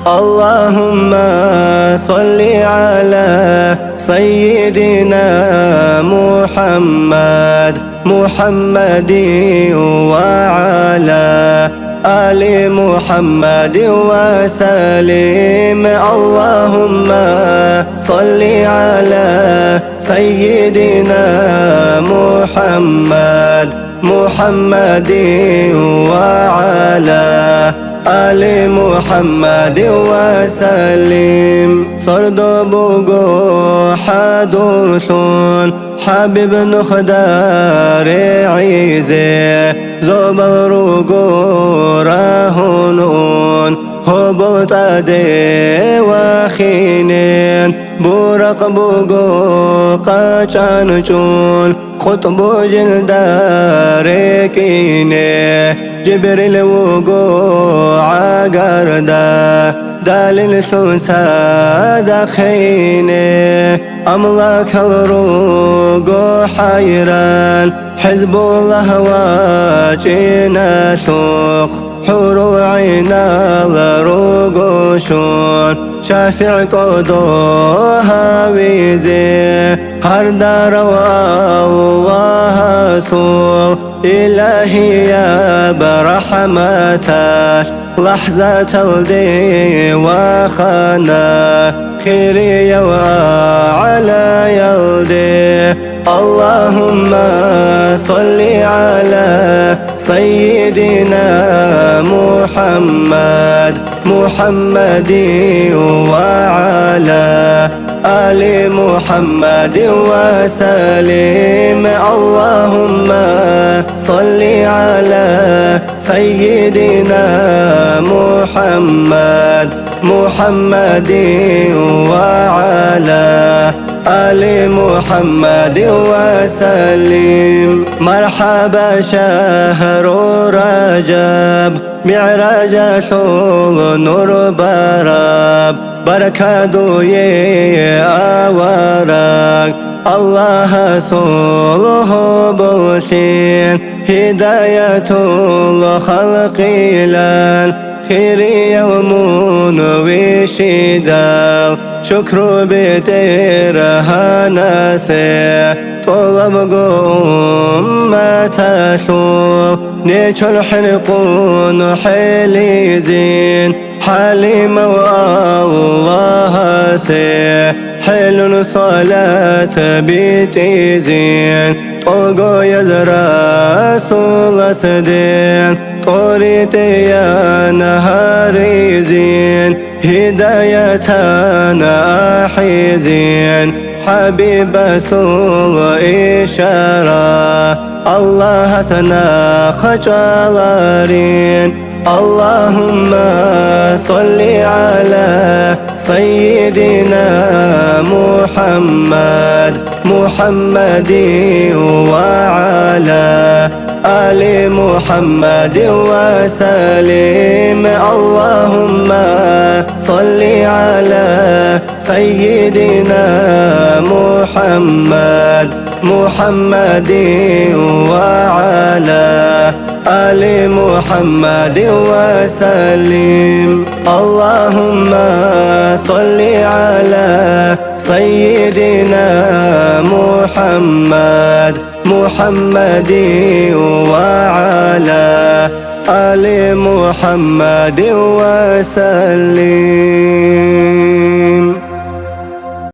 اللهم صل على سيدنا محمد وعلى آل محمد وسلم. اللهم صل على سيدنا محمد وعلى آل محمد وسلم. صردبوغو حدوثون حبيب نخدار عيزي زبروغو راهنون هبط أدي وخينين بورق بوغو قاچانچون قطب جلدار كيني جبريل وغو عقردا دالل ثنسا دخيني أملاك الروغو حيران حزب الله واجنا سوق حور العين الروغو شون شافع قدوها ويزي هر دار الله سوق إلهي يا برحمتك لحظة الدي وخنا خيري وعلى يلدي. اللهم صل على سيدنا محمد وعلى آل محمد وسلم. اللهم صل على سيدنا محمد وعلى آل محمد وسلم. مرحبا شهر رجب معراج شغل نور براب بركادو أوراق الله صلح بوسين هداية الخلق لن خير يوم وشدال شكر بترها ناسي طلب أمة شو نيشل حلقون حليزين حليم والله سي حل صلاة بتيزين طلقو يزرى رسول سدين طريت يا نهاري زين هدايتنا حيزين حبيب سوء إشارة الله سنا خجالارين. اللهم صل على سيدنا محمد وعلى آل محمد وسلم. اللهم صل على سيدنا محمد وعلى آل محمد وسلم. اللهم صل على سيدنا محمد وعلى آل محمد وسلم.